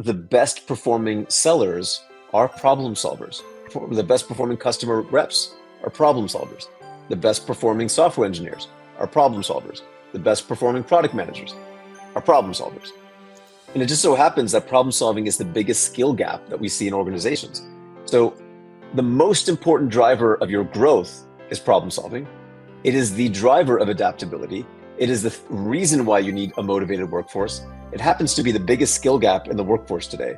the best performing sellers are problem solvers. The best performing customer reps are problem solvers. The best performing software engineers are problem solvers. The best performing product managers are problem solvers. And it just so happens that problem solving is the biggest skill gap that we see in organizations. So the most important driver of your growth is problem solving. It is the driver of adaptability. It is the reason why you need a motivated workforce. It happens to be the biggest skill gap in the workforce today.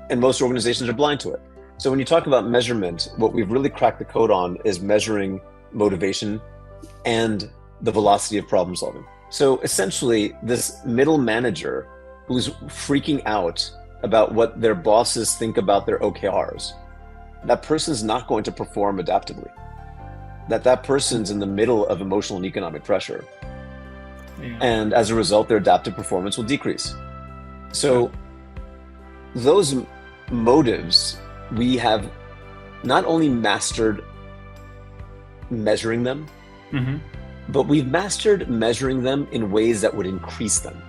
And most organizations are blind to it. So when you talk about measurement, what we've really cracked the code on is measuring motivation and the velocity of problem solving. So essentially, this middle manager who's freaking out about what their bosses think about their OKRs, that person's not going to perform adaptively. That person's in the middle of emotional and economic pressure. Yeah. And as a result, their adaptive performance will decrease. So those motives, we have not only mastered measuring them, but we've mastered measuring them in ways that would increase them.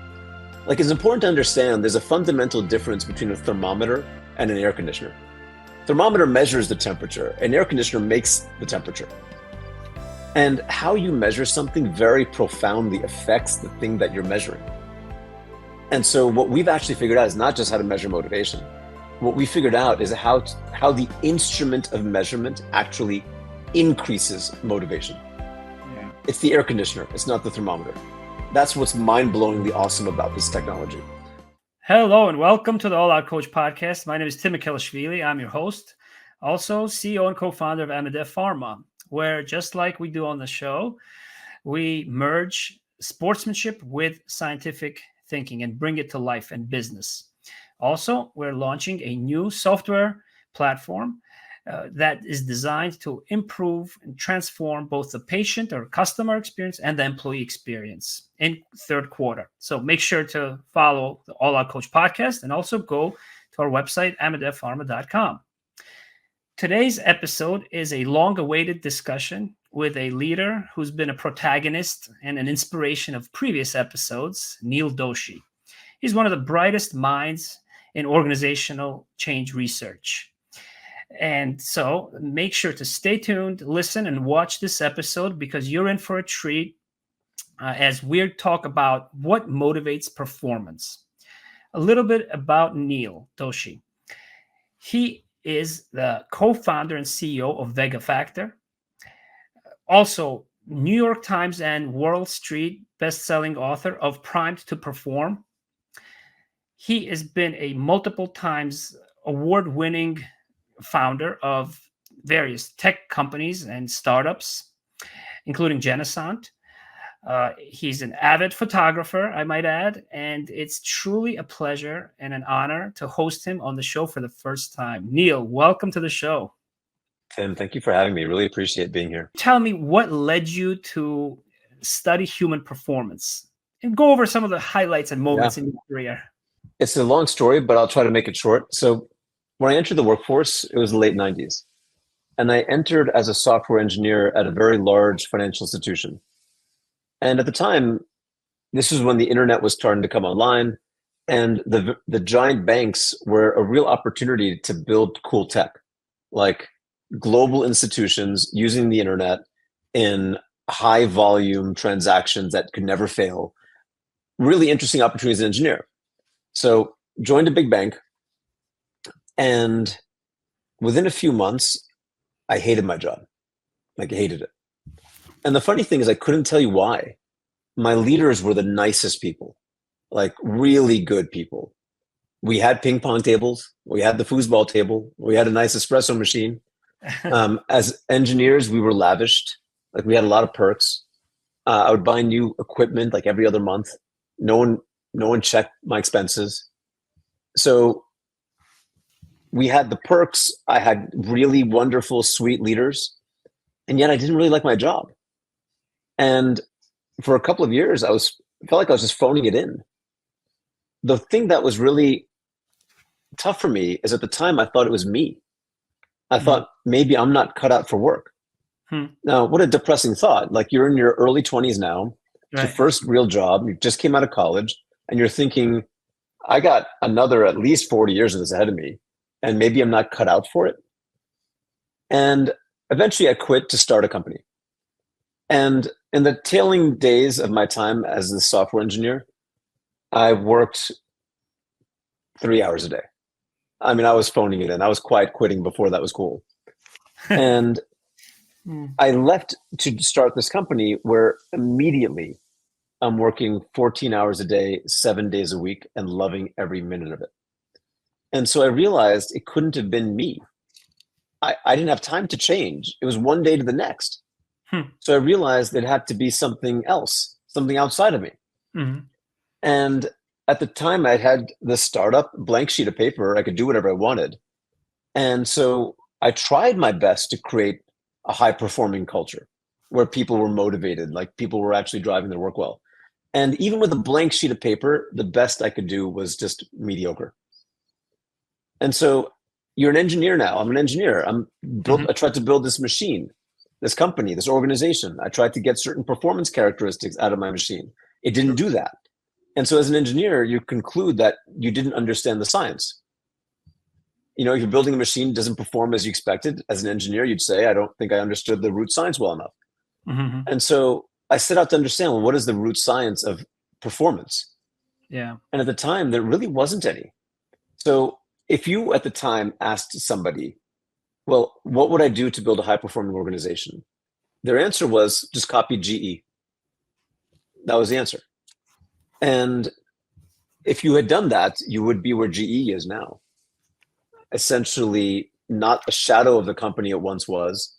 Like, it's important to understand there's a fundamental difference between a thermometer and an air conditioner. Thermometer measures the temperature, an air conditioner makes the temperature. And how you measure something very profoundly affects the thing that you're measuring. And so what we've actually figured out is not just how to measure motivation. What we figured out is how the instrument of measurement actually increases motivation. Yeah. It's the air conditioner, it's not the thermometer. That's what's mind-blowingly awesome about this technology. Hello and welcome to the All Out Coach podcast. My name is Tim Mikhelishvili. I'm your host, also CEO and co-founder of Amadev Pharma, where just like we do on the show, we merge sportsmanship with scientific thinking and bring it to life and business. Also, we're launching a new software platform that is designed to improve and transform both the patient or customer experience and the employee experience in third quarter. So make sure to follow the All Out Coach podcast and also go to our website, amadevpharma.com. Today's episode is a long-awaited discussion with a leader who's been a protagonist and an inspiration of previous episodes, Neel Doshi. He's one of the brightest minds in organizational change research. And so make sure to stay tuned, listen, and watch this episode because you're in for a treat as we talk about what motivates performance. A little bit about Neel Doshi. He is the co-founder and CEO of Vega Factor. Also, New York Times and Wall Street best-selling author of Primed to Perform. He has been a multiple times award-winning founder of various tech companies and startups, including Genesant. He's an avid photographer, I might add, and it's truly a pleasure and an honor to host him on the show for the first time. Neel, welcome to the show. Tim, thank you for having me. Really appreciate being here. Tell me what led you to study human performance and go over some of the highlights and moments in your career. It's a long story, but I'll try to make it short. So when I entered the workforce, it was the late 90s. And I entered as a software engineer at a very large financial institution. And at the time, this was when the internet was starting to come online, and the giant banks were a real opportunity to build cool tech, like global institutions using the internet in high volume transactions that could never fail. Really interesting opportunities as an engineer. So joined a big bank, and within a few months, I hated my job. Like, I hated it. And the funny thing is, I couldn't tell you why. My leaders were the nicest people, like really good people. We had ping pong tables. We had the foosball table. We had a nice espresso machine. As engineers, we were lavished. Like, we had a lot of perks. I would buy new equipment like every other month. No one checked my expenses. So we had the perks. I had really wonderful, sweet leaders. And yet I didn't really like my job. And for a couple of years, I felt like I was just phoning it in. The thing that was really tough for me is at the time, I thought it was me. I thought maybe I'm not cut out for work. Now, what a depressing thought. Like, you're in your early 20s now. It's your first real job. You just came out of college and you're thinking, I got another at least 40 years of this ahead of me, and maybe I'm not cut out for it. And eventually I quit to start a company. And in the tailing days of my time as a software engineer, I worked 3 hours a day. I mean, I was phoning it in. I was quiet quitting before that was cool. And I left to start this company where immediately I'm working 14 hours a day, 7 days a week, and loving every minute of it. And so I realized it couldn't have been me. I didn't have time to change. It was one day to the next. So I realized it had to be something else, something outside of me. And at the time, I had this startup, blank sheet of paper. I could do whatever I wanted. And so I tried my best to create a high-performing culture where people were motivated, like people were actually driving their work well. And even with a blank sheet of paper, the best I could do was just mediocre. And so you're an engineer now. I'm an engineer. I tried to build this machine, this company, this organization. I tried to get certain performance characteristics out of my machine. It didn't do that. And so as an engineer, you conclude that you didn't understand the science. You know, if you're building a machine that doesn't perform as you expected, as an engineer, you'd say, I don't think I understood the root science well enough. And so I set out to understand, well, what is the root science of performance? Yeah. And at the time, there really wasn't any. So if you at the time asked somebody, well, what would I do to build a high-performing organization? Their answer was just copy GE. That was the answer. And if you had done that, you would be where GE is now. Essentially, not a shadow of the company it once was,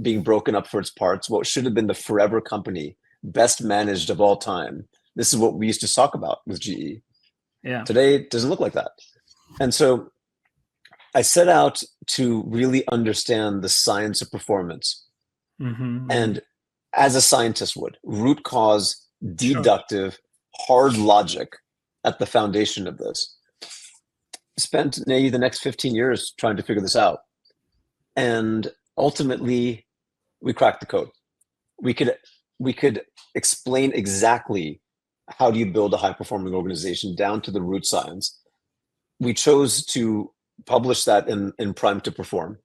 being broken up for its parts, what should have been the forever company, best managed of all time. This is what we used to talk about with GE. Yeah. Today, it doesn't look like that. And so I set out to really understand the science of performance. And as a scientist would, root cause, deductive, hard logic at the foundation of this. Spent maybe the next 15 years trying to figure this out. And ultimately, we cracked the code. We could explain exactly how do you build a high-performing organization down to the root science. We chose to publish that in Prime to Perform.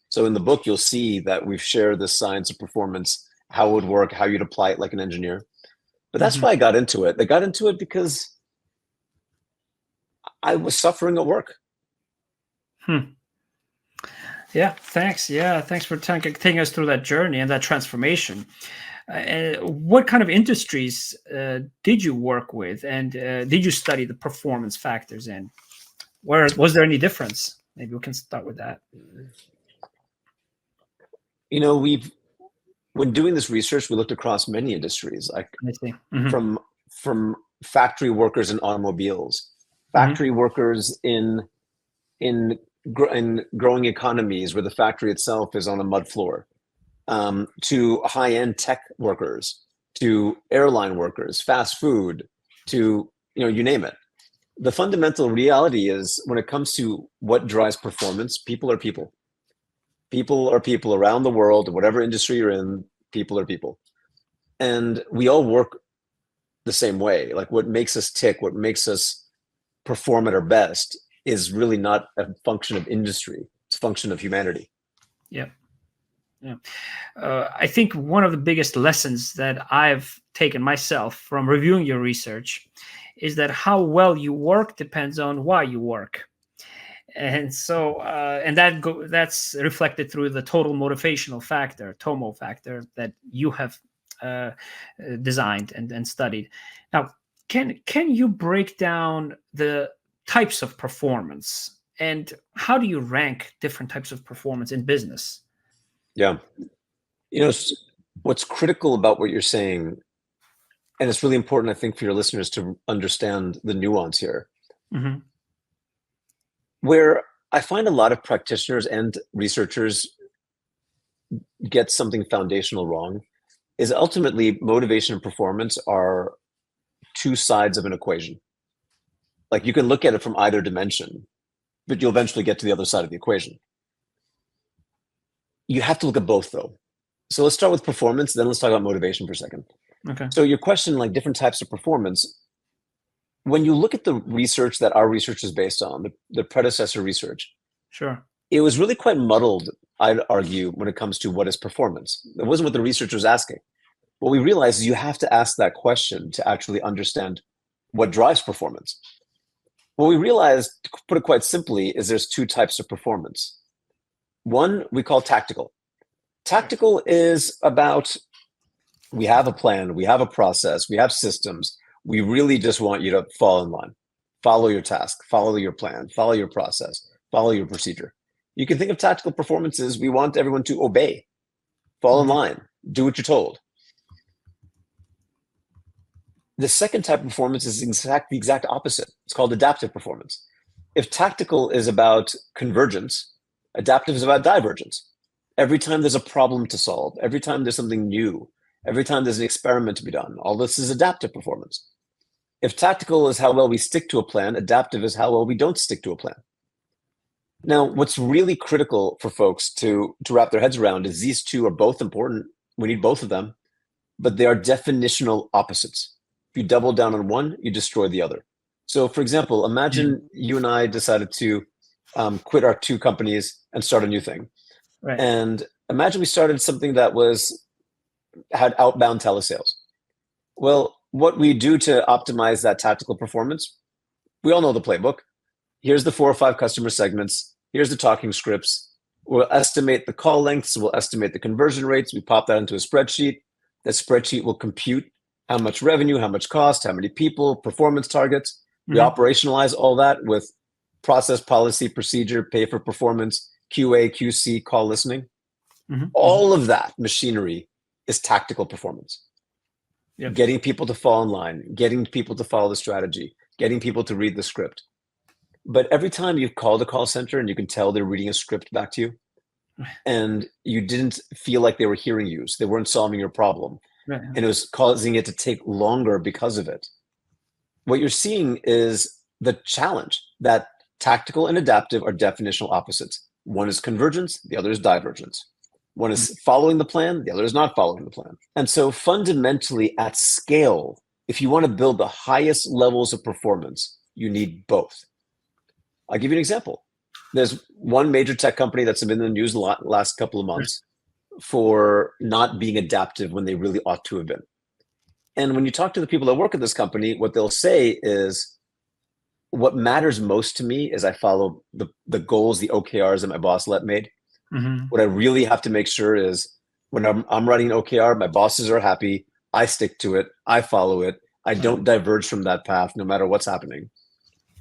So in the book, you'll see that we've shared the science of performance, how it would work, how you'd apply it like an engineer. But that's why I got into it. I got into it because I was suffering at work. Yeah, thanks. Yeah, thanks for taking us through that journey and that transformation. What kind of industries did you work with, and did you study the performance factors in? Where was there any difference? Maybe we can start with that. You know, when doing this research, we looked across many industries, like from factory workers in automobiles, factory workers in growing economies where the factory itself is on a mud floor, to high-end tech workers, to airline workers, fast food, to, you name it. The fundamental reality is when it comes to what drives performance, people are people. People are people around the world, whatever industry you're in, people are people. And we all work the same way. Like what makes us tick, what makes us perform at our best is really not a function of industry. It's a function of humanity. Yeah. Yeah. I think one of the biggest lessons that I've taken myself from reviewing your research is that how well you work depends on why you work. And so, that's reflected through the total motivational factor, TOMO factor, that you have designed and studied. Now, can you break down the types of performance, and how do you rank different types of performance in business? Yeah. What's critical about what you're saying, and it's really important, I think, for your listeners to understand the nuance here. Where I find a lot of practitioners and researchers get something foundational wrong is ultimately motivation and performance are two sides of an equation. Like you can look at it from either dimension, but you'll eventually get to the other side of the equation. You have to look at both though. So let's start with performance, then let's talk about motivation for a second. Okay. So your question, like different types of performance, when you look at the research that our research is based on, the predecessor research, Sure. it was really quite muddled, I'd argue, when it comes to what is performance. It wasn't what the research was asking. What we realized is you have to ask that question to actually understand what drives performance. What we realized, to put it quite simply, is there's two types of performance. One we call tactical. Tactical is about, we have a plan, we have a process, we have systems. We really just want you to fall in line, follow your task, follow your plan, follow your process, follow your procedure. You can think of tactical performance as we want everyone to obey, fall in line, do what you're told. The second type of performance is the exact opposite. It's called adaptive performance. If tactical is about convergence, adaptive is about divergence. Every time there's a problem to solve, every time there's something new, every time there's an experiment to be done, all this is adaptive performance. If tactical is how well we stick to a plan, adaptive is how well we don't stick to a plan. Now, what's really critical for folks to wrap their heads around is these two are both important. We need both of them, but they are definitional opposites. If you double down on one, you destroy the other. So, for example, imagine you and I decided to quit our two companies and start a new thing. Right. And imagine we started something that had outbound telesales. Well, what we do to optimize that tactical performance, we all know the playbook. Here's the 4 or 5 customer segments. Here's the talking scripts. We'll estimate the call lengths. We'll estimate the conversion rates. We pop that into a spreadsheet. That spreadsheet will compute how much revenue, how much cost, how many people, performance targets. We operationalize all that with process, policy, procedure, pay for performance, QA, QC, call listening. All of that machinery is tactical performance. Yep. Getting people to fall in line, getting people to follow the strategy, getting people to read the script. But every time you call the call center and you can tell they're reading a script back to you, and you didn't feel like they were hearing you, so they weren't solving your problem, and it was causing it to take longer because of it, what you're seeing is the challenge that tactical and adaptive are definitional opposites. One is convergence, the other is divergence. One is following the plan, the other is not following the plan. And so fundamentally at scale, if you want to build the highest levels of performance, you need both. I'll give you an example. There's one major tech company that's been in the news a lot last couple of months for not being adaptive when they really ought to have been. And when you talk to the people that work at this company, what they'll say is, what matters most to me is I follow the goals, the OKRs that my boss made. What I really have to make sure is when I'm writing an OKR, my bosses are happy. I stick to it. I follow it. I don't diverge from that path no matter what's happening.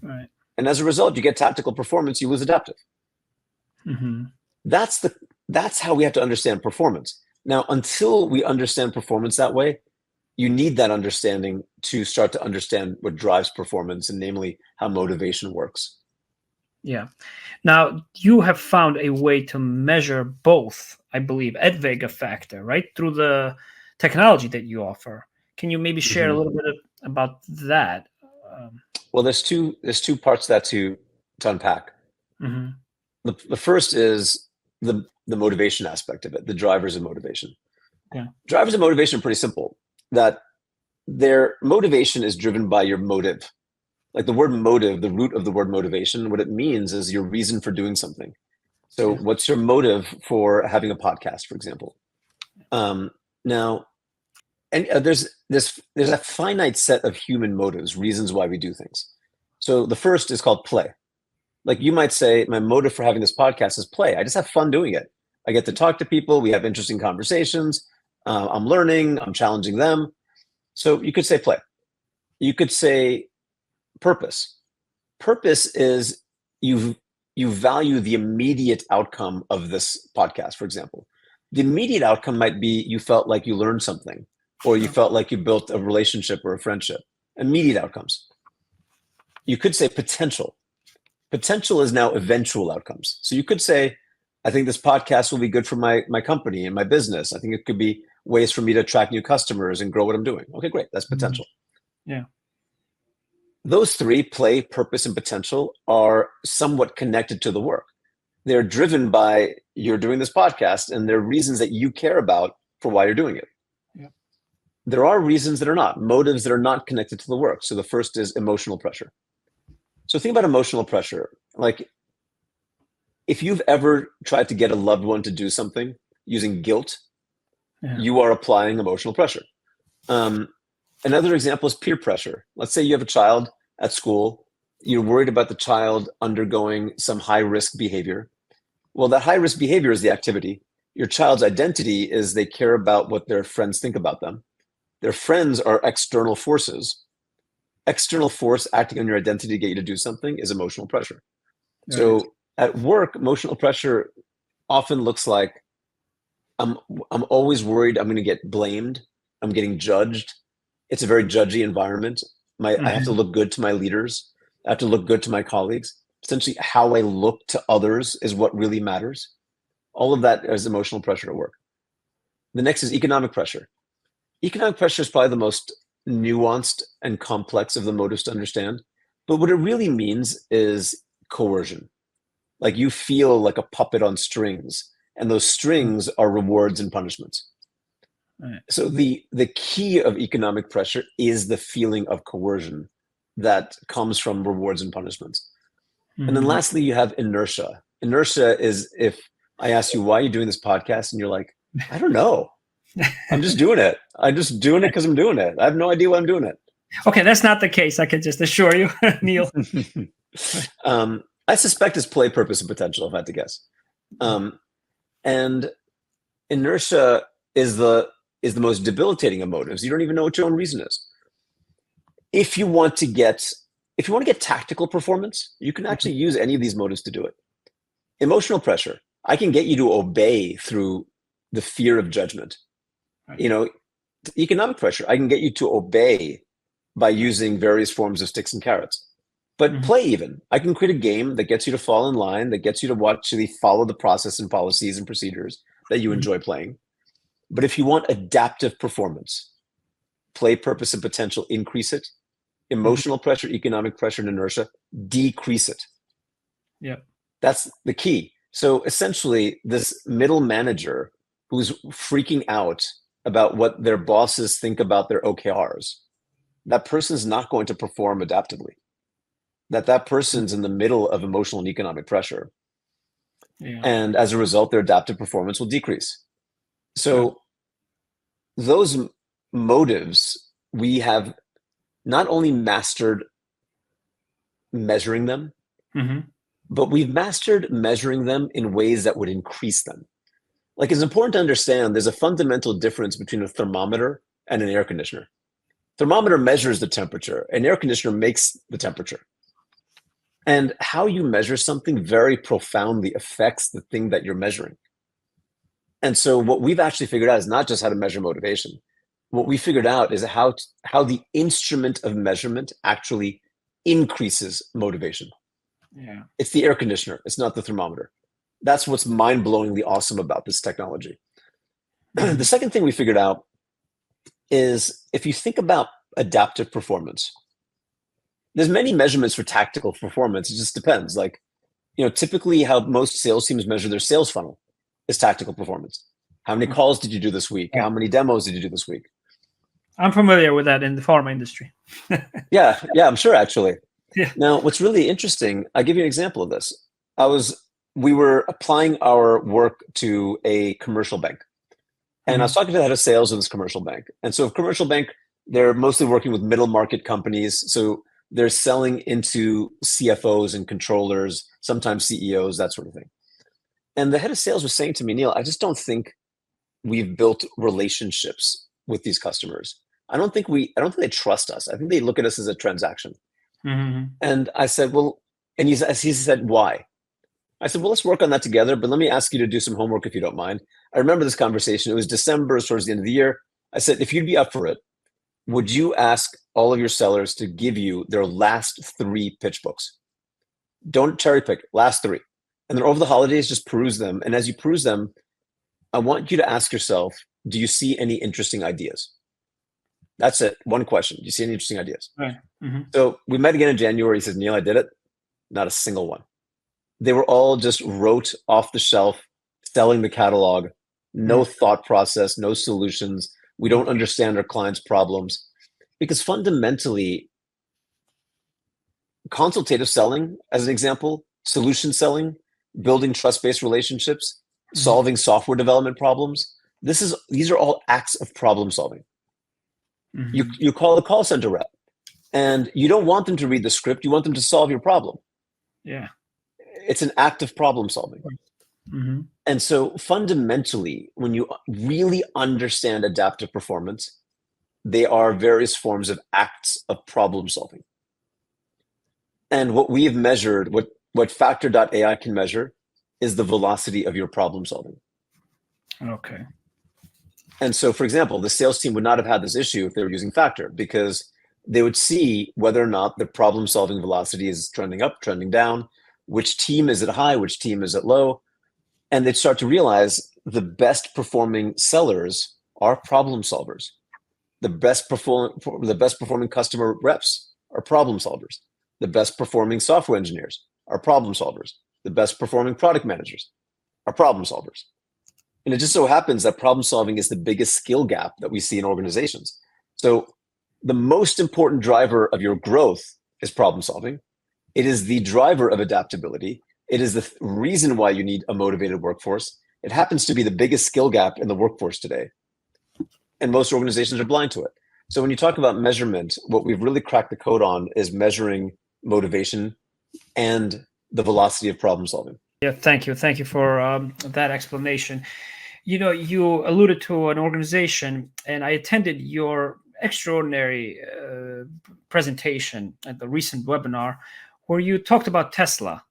Right. And as a result, you get tactical performance, you lose adaptive. That's how we have to understand performance. Now, until we understand performance that way, you need that understanding to start to understand what drives performance, and namely how motivation works. Yeah. Now, you have found a way to measure both, I believe, at Vega Factor, right? Through the technology that you offer. Can you maybe share a little bit about that? Well, there's two parts to that to unpack. The first is the motivation aspect of it, the drivers of motivation. Drivers of motivation are pretty simple, that their motivation is driven by your motive. Like the word motive, the root of the word motivation, what it means is your reason for doing something. So what's your motive for having a podcast, for example? Now, and there's a finite set of human motives, reasons why we do things. So the first is called play. Like you might say, my motive for having this podcast is play. I just have fun doing it. I get to talk to people. We have interesting conversations. I'm learning. I'm challenging them. So you could say play. You could say purpose. Purpose is you value the immediate outcome of this podcast, for example. The immediate outcome might be you felt like you learned something, or you felt like you built a relationship or a friendship. Immediate outcomes. You could say potential. Potential is now eventual outcomes. So you could say, I think this podcast will be good for my company and my business. I think it could be ways for me to attract new customers and grow what I'm doing. Okay, great. That's potential. Yeah. Those three, play, purpose, and potential, are somewhat connected to the work. They're driven by you're doing this podcast, and there are reasons that you care about for why you're doing it. Yeah. there are reasons that are not, motives that are not connected to the work. So the first is emotional pressure. So think about emotional pressure. Like if you've ever tried to get a loved one to do something using guilt, you are applying emotional pressure. Another example is peer pressure. Let's say you have a child at school, you're worried about the child undergoing some high risk behavior. Well, that high risk behavior is the activity. Your child's identity is they care about what their friends think about them. Their friends are external forces. External force acting on your identity to get you to do something is emotional pressure. Right. So at work, emotional pressure often looks like I'm always worried I'm going to get blamed. I'm getting judged. It's a very judgy environment. I have to look good to my leaders. I have to look good to my colleagues. Essentially, how I look to others is what really matters. All of that is emotional pressure at work. The next is economic pressure. Economic pressure is probably the most nuanced and complex of the motives to understand. But what it really means is coercion. Like you feel like a puppet on strings, and those strings are rewards and punishments. Right. So the key of economic pressure is the feeling of coercion that comes from rewards and punishments. And then lastly, you have inertia. Inertia is if I ask you, why are you doing this podcast? And you're like, I don't know. I'm just doing it. I'm just doing it because I'm doing it. I have no idea why I'm doing it. Okay, that's not the case. I can just assure you, Neel. I suspect it's play, purpose, and potential, if I had to guess. And inertia is the most debilitating of motives. You don't even know what your own reason is. If you want to get tactical performance, you can actually use any of these motives to do it. Emotional pressure, I can get you to obey through the fear of judgment. Right. Economic pressure, I can get you to obey by using various forms of sticks and carrots. But play even, I can create a game that gets you to fall in line, that gets you to actually follow the process and policies and procedures that you enjoy playing. But if you want adaptive performance, play, purpose, and potential, increase it. Emotional pressure, economic pressure, and inertia, decrease it. Yeah. That's the key. So essentially, this middle manager who's freaking out about what their bosses think about their OKRs, that person's not going to perform adaptively. That person's in the middle of emotional and economic pressure. Yeah. And as a result, their adaptive performance will decrease. So those motives, we have not only mastered measuring them, but we've mastered measuring them in ways that would increase them. Like it's important to understand there's a fundamental difference between a thermometer and an air conditioner. Thermometer measures the temperature, an air conditioner makes the temperature. And how you measure something very profoundly affects the thing that you're measuring. And so what we've actually figured out is not just how to measure motivation. What we figured out is how the instrument of measurement actually increases motivation. Yeah. It's the air conditioner. It's not the thermometer. That's what's mind-blowingly awesome about this technology. The second thing we figured out is if you think about adaptive performance, there's many measurements for tactical performance. It just depends. Like, typically how most sales teams measure their sales funnel is tactical performance. How many calls did you do this week? How many demos did you do this week? I'm familiar with that in the pharma industry. Yeah, I'm sure actually. Yeah. Now, what's really interesting, I'll give you an example of this. We were applying our work to a commercial bank. And I was talking to the head of sales of this commercial bank. And so commercial bank, they're mostly working with middle market companies. So they're selling into CFOs and controllers, sometimes CEOs, that sort of thing. And the head of sales was saying to me, Neel, I just don't think we've built relationships with these customers. I don't think they trust us. I think they look at us as a transaction. And I said, well, and he said, why? I said, well, let's work on that together, but let me ask you to do some homework if you don't mind. I remember this conversation. It was December, towards the end of the year. I said, if you'd be up for it, would you ask all of your sellers to give you their last 3 pitch books? Don't cherry pick, last 3. And then over the holidays, just peruse them. And as you peruse them, I want you to ask yourself, do you see any interesting ideas? That's it. One question. Do you see any interesting ideas? Right. So we met again in January. He says, Neel, I did it. Not a single one. They were all just rote, off the shelf, selling the catalog, no thought process, no solutions. We don't understand our clients' problems because fundamentally, consultative selling, as an example, solution selling, building trust-based relationships, solving software development problems. These are all acts of problem solving. You call a call center rep, and you don't want them to read the script. You want them to solve your problem. Yeah. It's an act of problem solving. And so fundamentally, when you really understand adaptive performance, they are various forms of acts of problem solving. And what we have measured, what Factor.AI can measure, is the velocity of your problem solving. Okay. And so, for example, the sales team would not have had this issue if they were using Factor, because they would see whether or not the problem solving velocity is trending up, trending down, which team is at high, which team is at low. And they'd start to realize the best performing sellers are problem solvers. The best performing customer reps are problem solvers. The best performing software engineers are problem solvers. The best performing product managers are problem solvers. And it just so happens that problem solving is the biggest skill gap that we see in organizations. So the most important driver of your growth is problem solving. It is the driver of adaptability. It is the reason why you need a motivated workforce. It happens to be the biggest skill gap in the workforce today. And most organizations are blind to it. So when you talk about measurement, what we've really cracked the code on is measuring motivation and the velocity of problem solving. Yeah, thank you. Thank you for that explanation. You alluded to an organization, and I attended your extraordinary presentation at the recent webinar where you talked about Tesla.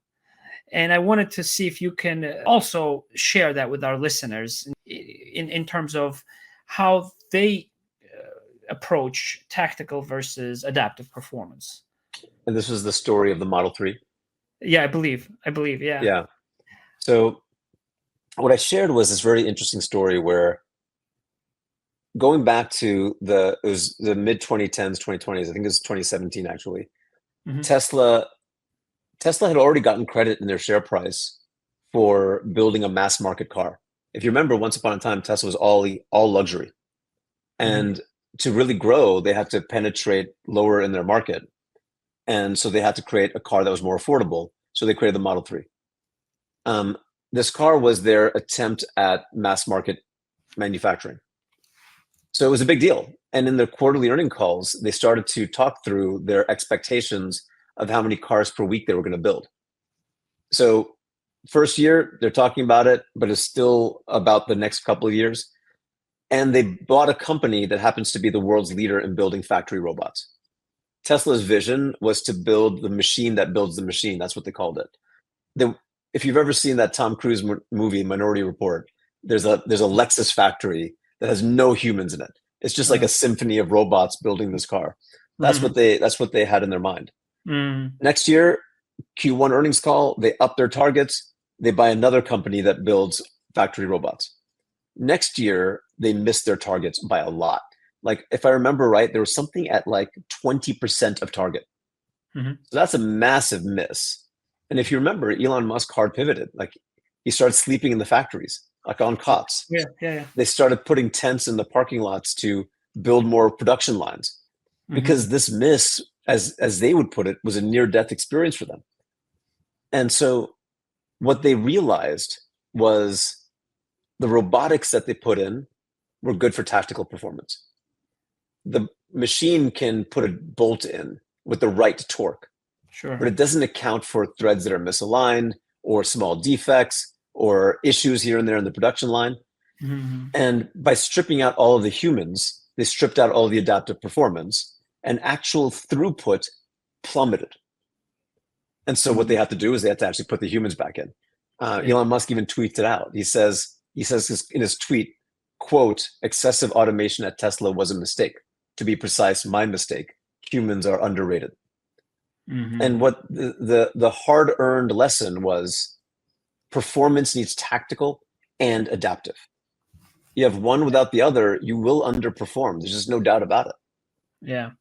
And I wanted to see if you can also share that with our listeners in terms of how they approach tactical versus adaptive performance. And this was the story of the Model 3. Yeah, I believe. Yeah. Yeah. So what I shared was this very interesting story where, going back to it was the mid 2010s, 2020s, I think it was 2017 actually. Tesla had already gotten credit in their share price for building a mass market car. If you remember, once upon a time, Tesla was all luxury. And to really grow, they had to penetrate lower in their market. And so they had to create a car that was more affordable. So they created the Model 3. This car was their attempt at mass market manufacturing. So it was a big deal. And in their quarterly earning calls, they started to talk through their expectations of how many cars per week they were going to build. So first year, they're talking about it, but it's still about the next couple of years. And they bought a company that happens to be the world's leader in building factory robots. Tesla's vision was to build the machine that builds the machine. That's what they called it. If you've ever seen that Tom Cruise movie, Minority Report, there's a Lexus factory that has no humans in it. It's just like a symphony of robots building this car. That's what they had in their mind. Next year, Q1 earnings call, they up their targets. They buy another company that builds factory robots. Next year, they missed their targets by a lot. Like, if I remember right, there was something at like 20% of target. So that's a massive miss. And if you remember, Elon Musk hard pivoted. Like, he started sleeping in the factories, like on cots. Yeah. They started putting tents in the parking lots to build more production lines, because this miss, as they would put it, was a near-death experience for them. And so what they realized was the robotics that they put in were good for tactical performance. The machine can put a bolt in with the right torque, but it doesn't account for threads that are misaligned or small defects or issues here and there in the production line. And by stripping out all of the humans, they stripped out all of the adaptive performance, and actual throughput plummeted. And so what they had to do is they had to actually put the humans back in. Elon Musk even tweets it out. He says in his tweet, quote, "Excessive automation at Tesla was a mistake. To be precise, my mistake. Humans are underrated." And what the hard-earned lesson was, performance needs tactical and adaptive. You have one without the other, you will underperform. There's just no doubt about it. Yeah.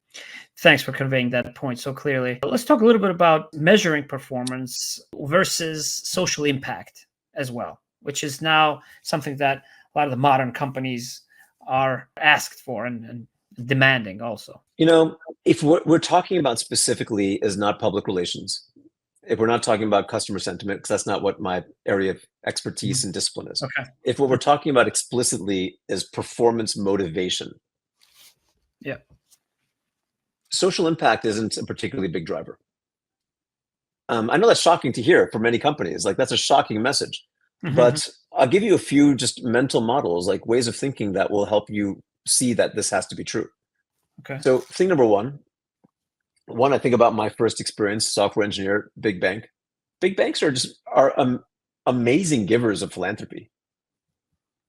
Thanks for conveying that point so clearly. Let's talk a little bit about measuring performance versus social impact as well, which is now something that a lot of the modern companies are asked for and demanding also? If what we're talking about specifically is not public relations, if we're not talking about customer sentiment, because that's not what my area of expertise and discipline is. Okay. If what we're talking about explicitly is performance motivation, Yeah. social impact isn't a particularly big driver. I know that's shocking to hear for many companies. Like, that's a shocking message. But I'll give you a few just mental models, like ways of thinking that will help you see that this has to be true. Okay. So thing number one, I think about my first experience, software engineer, big bank. Big banks are amazing givers of philanthropy.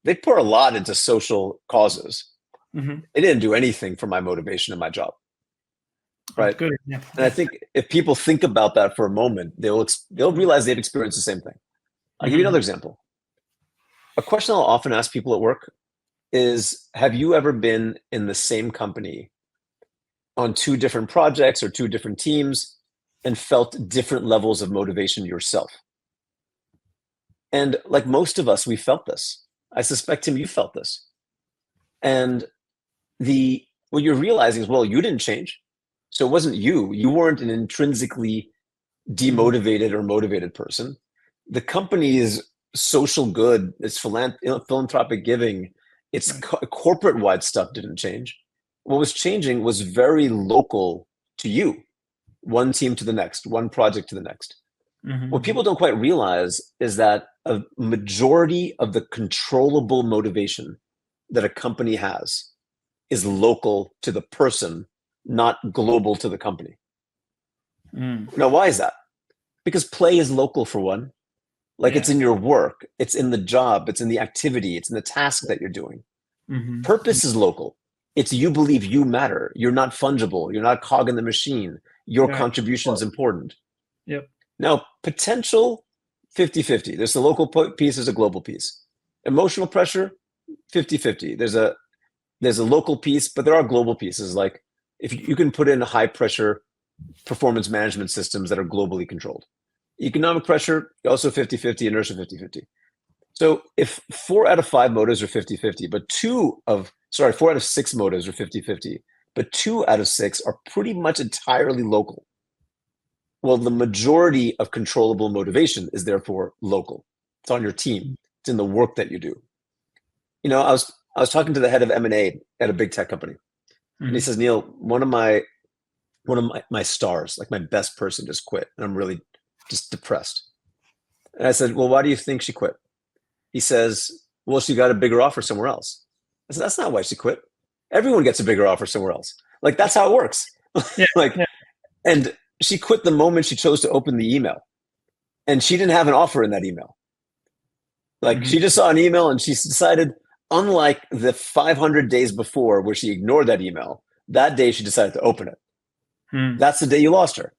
They pour a lot into social causes. It didn't do anything for my motivation in my job. Right. Good. Yeah. And I think if people think about that for a moment, they'll realize they've experienced the same thing. I'll give you another example. A question I'll often ask people at work is, have you ever been in the same company on two different projects or two different teams and felt different levels of motivation yourself? And like most of us, we felt this. I suspect, Tim, you felt this. And what you're realizing is, well, you didn't change. So it wasn't you. You weren't an intrinsically demotivated or motivated person. The company's social good, its philanthropic giving, its corporate-wide stuff didn't change. What was changing was very local to you, one team to the next, one project to the next. What people don't quite realize is that a majority of the controllable motivation that a company has is local to the person, not global to the company. Now, why is that? Because play is local, for one. Like, it's in your work, it's in the job, it's in the activity, it's in the task that you're doing. Purpose is local. It's you believe you matter. You're not fungible. You're not a cog in the machine. Your contribution is important. Yep. Now, potential, 50-50. There's a local piece, there's a global piece. Emotional pressure, 50-50. There's a local piece, but there are global pieces. Like, if you can put in high pressure performance management systems that are globally controlled. Economic pressure, also 50-50, inertia 50-50. So if 4 out of 5 motives are 50-50, but 4 out of 6 motives are 50-50, but 2 out of 6 are pretty much entirely local. Well, the majority of controllable motivation is therefore local. It's on your team. It's in the work that you do. I was talking to the head of M&A at a big tech company, and he says, Neel, one of my stars, like my best person, just quit, and I'm really just depressed. And I said, well, why do you think she quit? He says, well, she got a bigger offer somewhere else. I said, that's not why she quit. Everyone gets a bigger offer somewhere else. Like, that's how it works. And she quit the moment she chose to open the email. And she didn't have an offer in that email. Like, she just saw an email and she decided, unlike the 500 days before where she ignored that email, that day she decided to open it. That's the day you lost her.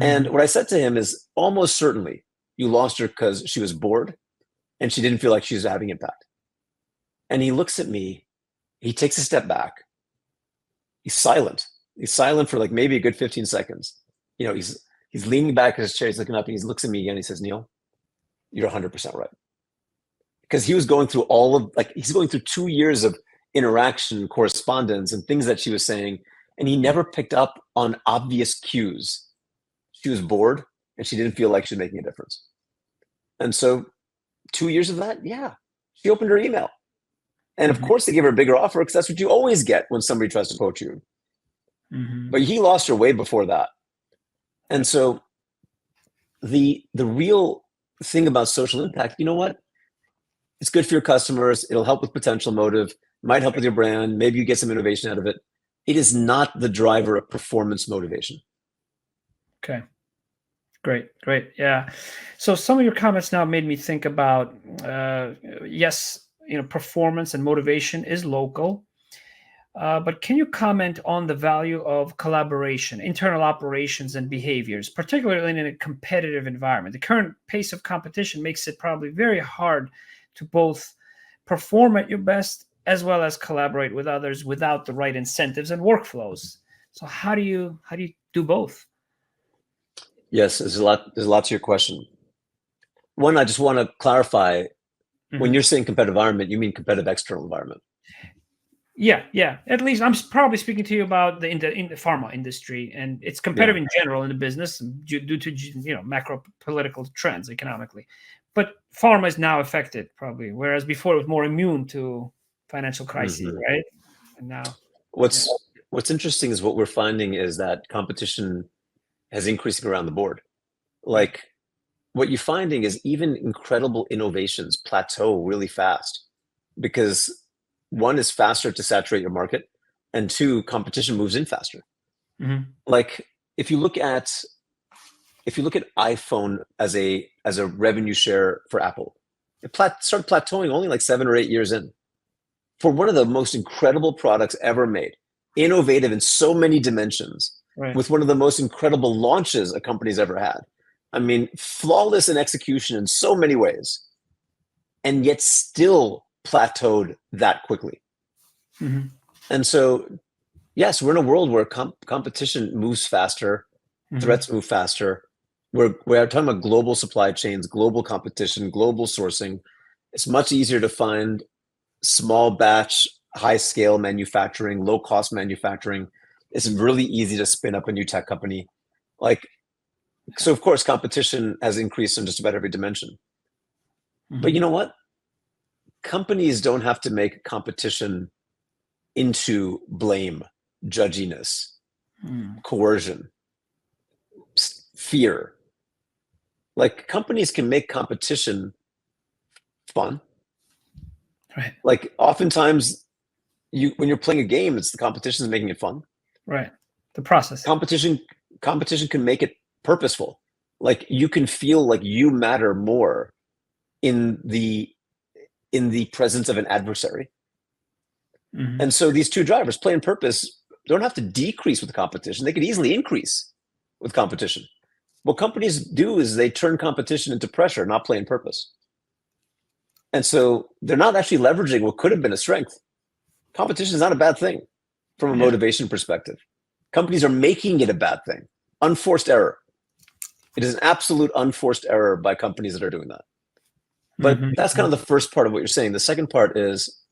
And what I said to him is, almost certainly you lost her because she was bored and she didn't feel like she was having impact. And he looks at me, he takes a step back. He's silent. He's silent for like maybe a good 15 seconds. He's leaning back in his chair, he's looking up, and he looks at me again. He says, Neel, you're 100% right. Because he was going through he's going through 2 years of interaction, correspondence, and things that she was saying, and he never picked up on obvious cues. She was bored and she didn't feel like she was making a difference. And so 2 years of that, she opened her email. And of course they gave her a bigger offer, because that's what you always get when somebody tries to poach you. But he lost her way before that. And so the real thing about social impact, you know what? It's good for your customers. It'll help with potential motive, might help with your brand. Maybe you get some innovation out of it. It is not the driver of performance motivation. Okay. Great. Yeah. So some of your comments now made me think about, yes, performance and motivation is local. But can you comment on the value of collaboration, internal operations, and behaviors, particularly in a competitive environment? The current pace of competition makes it probably very hard to both perform at your best as well as collaborate with others without the right incentives and workflows. So how do you do both? Yes, there's a lot to your question. One, I just want to clarify, when you're saying competitive environment, you mean competitive external environment. Yeah. At least I'm probably speaking to you about in the pharma industry, and it's competitive in general in the business due to macro political trends economically. But pharma is now affected probably, whereas before it was more immune to financial crises, right? And now, What's interesting is what we're finding is that competition has increased around the board. Like what you're finding is even incredible innovations plateau really fast because one is faster to saturate your market, and two, competition moves in faster. Like if you look at iPhone as a revenue share for Apple, it started plateauing only like 7 or 8 years in. For one of the most incredible products ever made, innovative in so many dimensions, with one of the most incredible launches a company's ever had. I mean, flawless in execution in so many ways, and yet still plateaued that quickly. And so, yes, we're in a world where competition moves faster, threats move faster. We're talking about global supply chains, global competition, global sourcing. It's much easier to find small batch, high scale manufacturing, low cost manufacturing. It's really easy to spin up a new tech company. So of course, competition has increased in just about every dimension. But you know what? Companies don't have to make competition into blame, judginess, coercion, fear. Like companies can make competition fun. Right. Like oftentimes when you're playing a game, it's the competition is making it fun. Right. The process. Competition can make it purposeful. Like you can feel like you matter more in the presence of an adversary. And so these two drivers, play and purpose, don't have to decrease with competition. They could easily increase with competition. What companies do is they turn competition into pressure, not play and purpose. And so they're not actually leveraging what could have been a strength. Competition is not a bad thing from a motivation perspective. Companies are making it a bad thing. Unforced error. It is an absolute unforced error by companies that are doing that. But that's kind of the first part of what you're saying. The second part is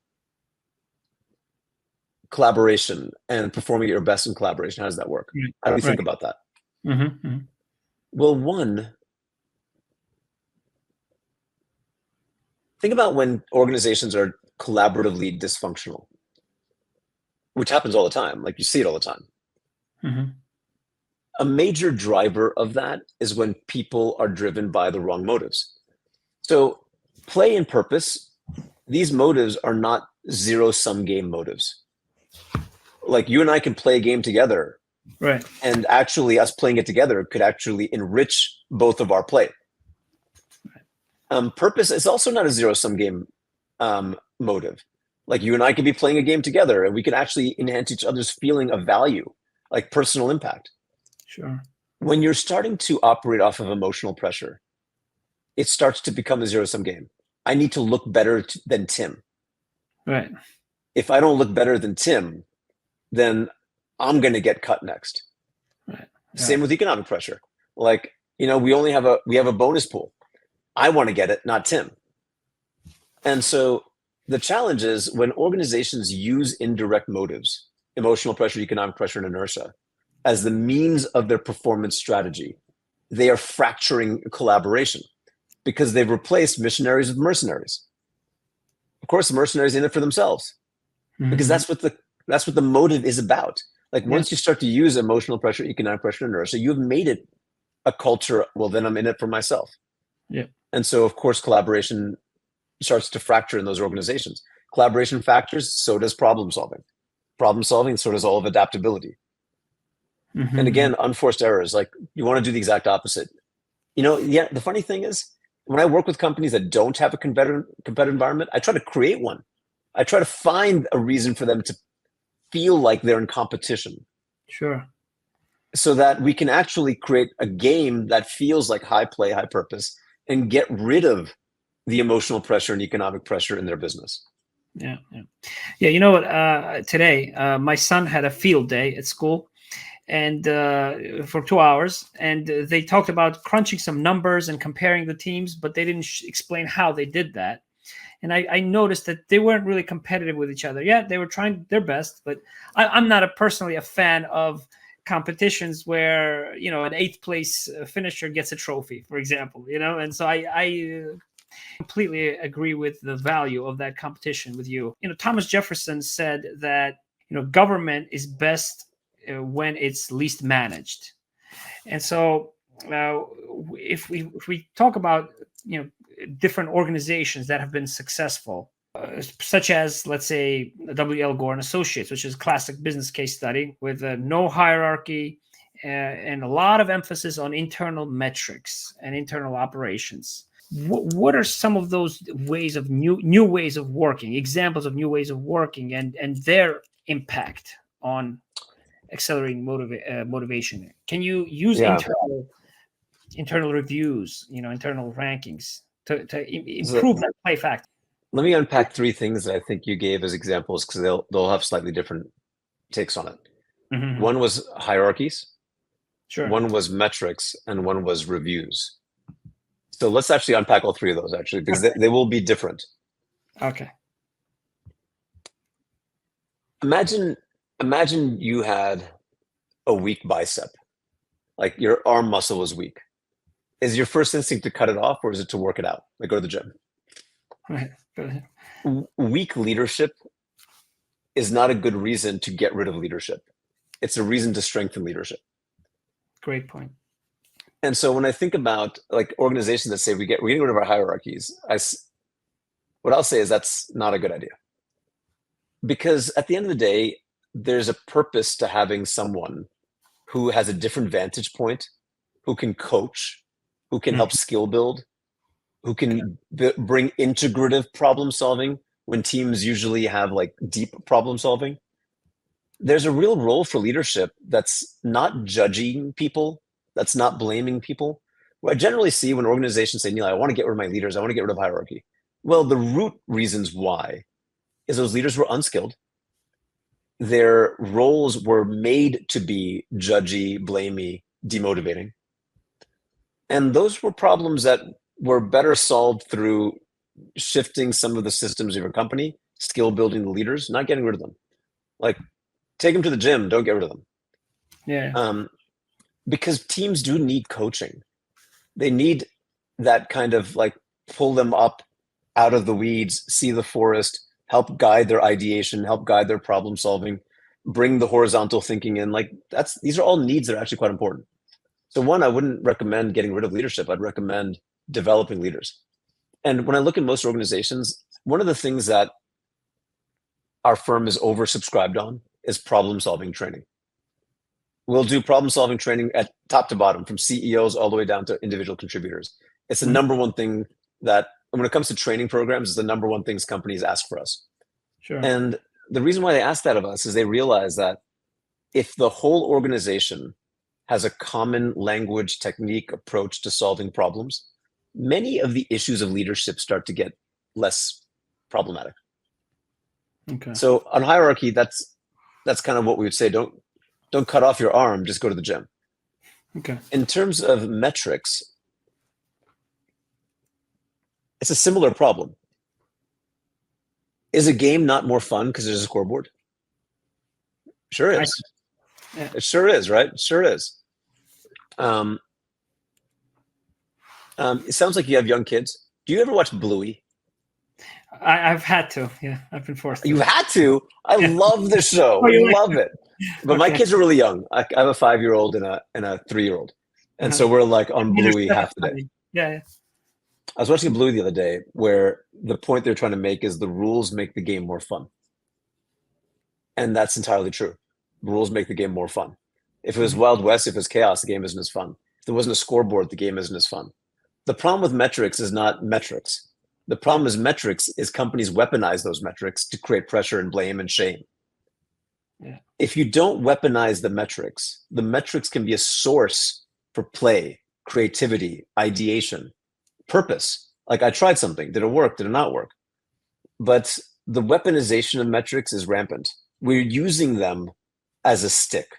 collaboration and performing at your best in collaboration. How does that work? How do we think about that? Well, one, think about when organizations are collaboratively dysfunctional, which happens all the time. Like you see it all the time. A major driver of that is when people are driven by the wrong motives. So play and purpose, these motives are not zero-sum game motives. Like you and I can play a game together, and actually us playing it together could actually enrich both of our play. Purpose is also not a zero-sum game motive. Like you and I could be playing a game together and we can actually enhance each other's feeling of value, like personal impact. Sure. When you're starting to operate off of emotional pressure, it starts to become a zero-sum game. I need to look better than Tim. Right. If I don't look better than Tim, then I'm going to get cut next. Right. Same with economic pressure. Like, we have a bonus pool. I want to get it, not Tim. And so the challenge is when organizations use indirect motives, emotional pressure, economic pressure, and inertia, as the means of their performance strategy, they are fracturing collaboration because they've replaced missionaries with mercenaries. Of course, the mercenaries are in it for themselves because that's what the motive is about. Like once you start to use emotional pressure, economic pressure, and inertia, you've made it a culture. Well, then I'm in it for myself. Yeah. And so, of course, collaboration starts to fracture in those organizations. Collaboration factors, so does problem solving. Problem solving, so does all of adaptability. And again, unforced errors. Like you want to do the exact opposite. The funny thing is, when I work with companies that don't have a competitive environment, I try to create one. I try to find a reason for them to feel like they're in competition. Sure. So that we can actually create a game that feels like high play, high purpose, and get rid of the emotional pressure and economic pressure in their business. Yeah. You know what? Today, my son had a field day at school, and for 2 hours, and they talked about crunching some numbers and comparing the teams, but they didn't explain how they did that. And I noticed that they weren't really competitive with each other. Yeah, they were trying their best, but I'm not personally a fan of competitions where an eighth place finisher gets a trophy, for example. And so I completely agree with the value of that competition with you. Thomas Jefferson said that government is best when it's least managed. And so if we talk about different organizations that have been successful, such as, let's say, W.L. Gore and Associates, which is a classic business case study with no hierarchy and a lot of emphasis on internal metrics and internal operations. What are some of those ways of new ways of working, examples of new ways of working, and their impact on accelerating motivation? Can you use internal reviews, internal rankings to improve that play factor? Let me unpack three things that I think you gave as examples, because they'll have slightly different takes on it. Mm-hmm. One was hierarchies, sure. One was metrics, and one was reviews. So let's actually unpack all three of those, actually, because they will be different. Okay. Imagine you had a weak bicep, like your arm muscle was weak. Is your first instinct to cut it off, or is it to work it out, like go to the gym? Right. Weak leadership is not a good reason to get rid of leadership. It's a reason to strengthen leadership. Great point. And so when I think about like organizations that say we're getting rid of our hierarchies, what I'll say is that's not a good idea. Because at the end of the day, there's a purpose to having someone who has a different vantage point, who can coach, who can help skill build, who can bring integrative problem solving when teams usually have like deep problem solving. There's a real role for leadership that's not judging people, that's not blaming people. What I generally see when organizations say, Neel, I want to get rid of my leaders, I want to get rid of hierarchy. Well, the root reasons why is those leaders were unskilled. Their roles were made to be judgy, blamey, demotivating. And those were problems that were better solved through shifting some of the systems of your company, skill building the leaders, not getting rid of them. Like, take them to the gym, don't get rid of them. Yeah. Because teams do need coaching. They need that kind of like pull them up out of the weeds, see the forest, help guide their ideation, help guide their problem solving, bring the horizontal thinking in. Like these are all needs that are actually quite important. So one, I wouldn't recommend getting rid of leadership. I'd recommend developing leaders. And when I look at most organizations, one of the things that our firm is oversubscribed on is problem solving training. We'll do problem solving training at top to bottom, from CEOs all the way down to individual contributors. It's the number one thing that, when it comes to training programs, is the number one things companies ask for us. Sure. And the reason why they ask that of us is they realize that if the whole organization has a common language, technique, approach to solving problems, many of the issues of leadership start to get less problematic. Okay. So on hierarchy, that's kind of what we would say. Don't cut off your arm, just go to the gym. Okay. In terms of metrics, it's a similar problem. Is a game not more fun because there's a scoreboard? Sure is. Yeah. It sure is, right? It sure is. It sounds like you have young kids. Do you ever watch Bluey? I've had to. Yeah, I've been forced to. You've had to? I love the show. I love it. But my kids are really young. I have a 5-year-old and a 3-year-old. And so we're like on Bluey half the day. Yeah. I was watching Bluey the other day where the point they're trying to make is the rules make the game more fun. And that's entirely true. The rules make the game more fun. If it was Wild West, if it was chaos, the game isn't as fun. If there wasn't a scoreboard, the game isn't as fun. The problem with metrics is not metrics. The problem is metrics is companies weaponize those metrics to create pressure and blame and shame. Yeah. If you don't weaponize the metrics can be a source for play, creativity, ideation, purpose. Like, I tried something. Did it work? Did it not work? But the weaponization of metrics is rampant. We're using them as a stick.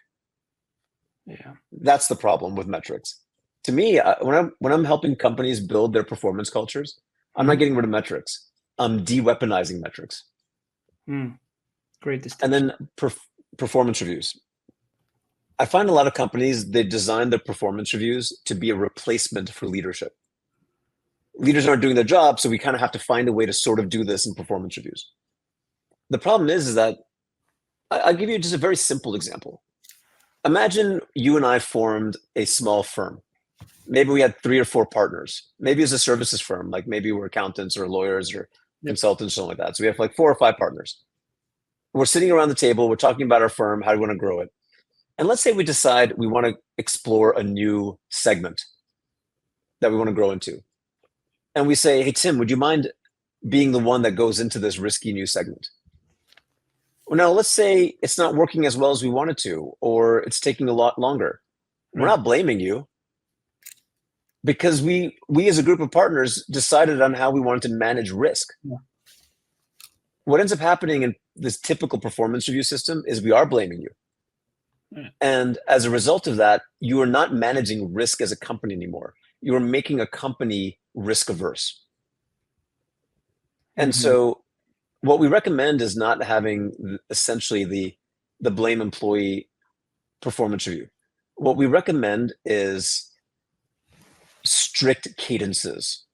Yeah. That's the problem with metrics. To me, when I'm helping companies build their performance cultures, I'm not getting rid of metrics. de-weaponizing metrics. Great distinction. And then performance reviews. I find a lot of companies, they design their performance reviews to be a replacement for leadership. Leaders aren't doing their job, so we kind of have to find a way to sort of do this in performance reviews. The problem is that I'll give you just a very simple example. Imagine you and I formed a small firm. Maybe we had 3 or 4 partners. Maybe it's a services firm, like maybe we're accountants or lawyers or consultants, something like that. So we have like 4 or 5 partners. We're sitting around the table, we're talking about our firm, how do we want to grow it? And let's say we decide we want to explore a new segment that we want to grow into. And we say, hey, Tim, would you mind being the one that goes into this risky new segment? Well, now let's say it's not working as well as we wanted to, or it's taking a lot longer. We're not blaming you, because we as a group of partners decided on how we wanted to manage risk. Yeah. What ends up happening in this typical performance review system is we are blaming you. Yeah. And as a result of that, you are not managing risk as a company anymore. You are making a company risk averse. And so what we recommend is not having essentially the blame employee performance review. What we recommend is strict cadences.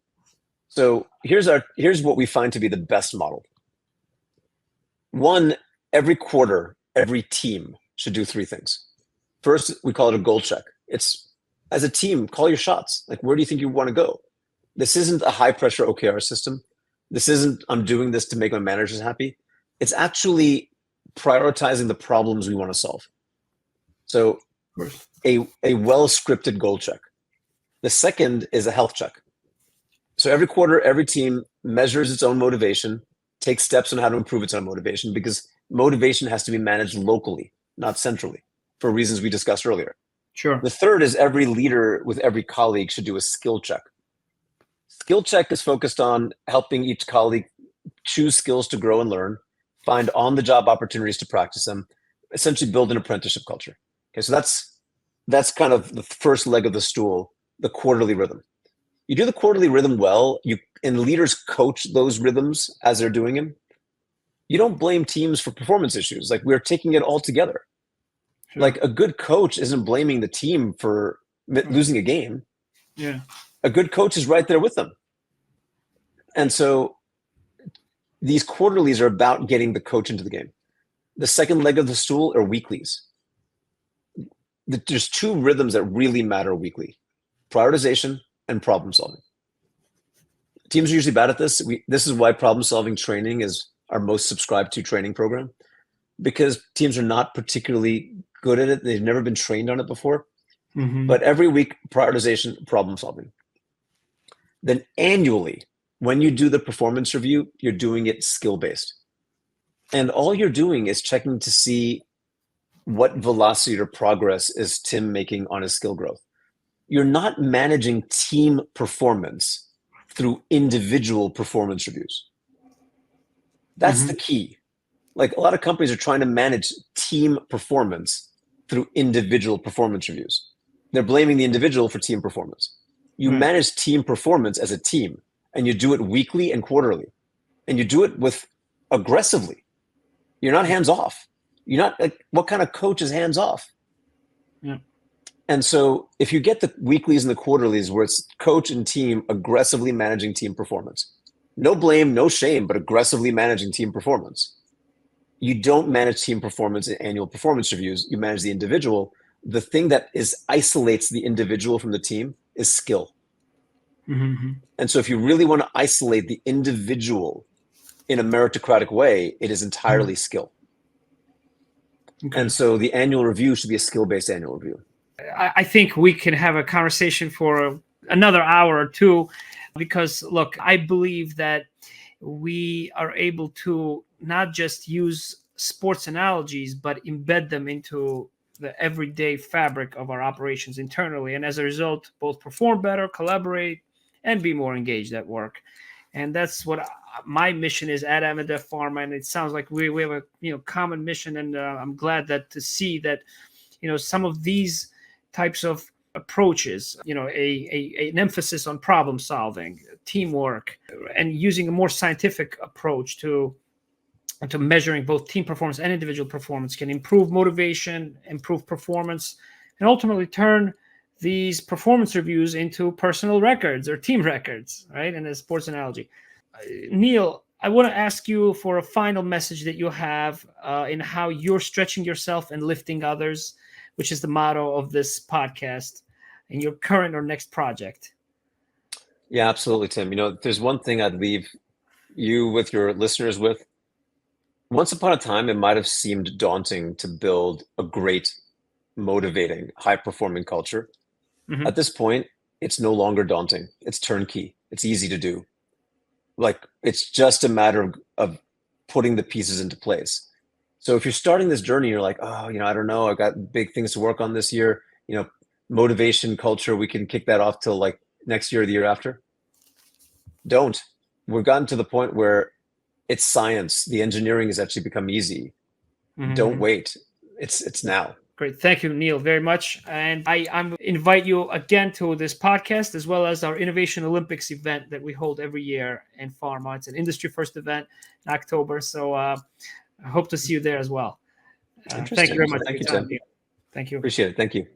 So here's what we find to be the best model. 1, every quarter, every team should do 3 things. First, we call it a goal check. It's, as a team, call your shots. Like, where do you think you want to go? This isn't a high pressure OKR system. This isn't, I'm doing this to make my managers happy. It's actually prioritizing the problems we want to solve. So a well-scripted goal check. The second is a health check. So every quarter, every team measures its own motivation, takes steps on how to improve its own motivation, because motivation has to be managed locally, not centrally, for reasons we discussed earlier. Sure. The third is every leader with every colleague should do a skill check. Skill check is focused on helping each colleague choose skills to grow and learn, find on-the-job opportunities to practice them, essentially build an apprenticeship culture. Okay, so that's kind of the first leg of the stool, the quarterly rhythm. You do the quarterly rhythm well, and leaders coach those rhythms as they're doing them. You don't blame teams for performance issues. Like, we're taking it all together. Sure. Like, a good coach isn't blaming the team for losing a game. Yeah. A good coach is right there with them. And so these quarterlies are about getting the coach into the game. The second leg of the stool are weeklies. There's 2 rhythms that really matter weekly: prioritization and problem solving. Teams are usually bad at this. This is why problem solving training is our most subscribed to training program, because teams are not particularly good at it. They've never been trained on it before. But every week, prioritization, problem solving. Then annually, when you do the performance review, you're doing it skill-based. And all you're doing is checking to see what velocity or progress is Tim making on his skill growth. You're not managing team performance through individual performance reviews. That's the key. Like, a lot of companies are trying to manage team performance through individual performance reviews. They're blaming the individual for team performance. You manage team performance as a team, and you do it weekly and quarterly, and you do it with aggressively. You're not hands off. You're not, like, what kind of coach is hands off? Yeah. And so if you get the weeklies and the quarterlies where it's coach and team aggressively managing team performance, no blame, no shame, but aggressively managing team performance. You don't manage team performance in annual performance reviews. You manage the individual. The thing that isolates the individual from the team is skill. And so if you really want to isolate the individual in a meritocratic way, it is entirely skill. And so the annual review should be a skill-based annual review. I think we can have a conversation for another hour or 2, because, look, I believe that we are able to not just use sports analogies, but embed them into the everyday fabric of our operations internally. And as a result, both perform better, collaborate, and be more engaged at work. And that's what my mission is at Amadev Pharma. And it sounds like we have a common mission. And I'm glad that to see that some of these types of approaches, an emphasis on problem solving, teamwork, and using a more scientific approach to measuring both team performance and individual performance can improve motivation, improve performance, and ultimately turn these performance reviews into personal records or team records, right? In a sports analogy. Neel, I want to ask you for a final message that you have in how you're stretching yourself and lifting others, which is the motto of this podcast, in your current or next project. Yeah, absolutely, Tim. There's one thing I'd leave you with your listeners with. Once upon a time, it might have seemed daunting to build a great, motivating, high-performing culture. Mm-hmm. At this point, it's no longer daunting. It's turnkey. It's easy to do. Like, it's just a matter of putting the pieces into place. So if you're starting this journey, you're like, oh, I don't know, I've got big things to work on this year. Motivation, culture, we can kick that off till like next year or the year after. Don't. We've gotten to the point where it's science. The engineering has actually become easy. Mm-hmm. Don't wait. It's now. Great. Thank you, Neel, very much. And I invite you again to this podcast, as well as our Innovation Olympics event that we hold every year in pharma. It's an industry first event in October. So I hope to see you there as well. Thank you very much. Thank you, for your time, Tim. Neel. Thank you. Appreciate it. Thank you.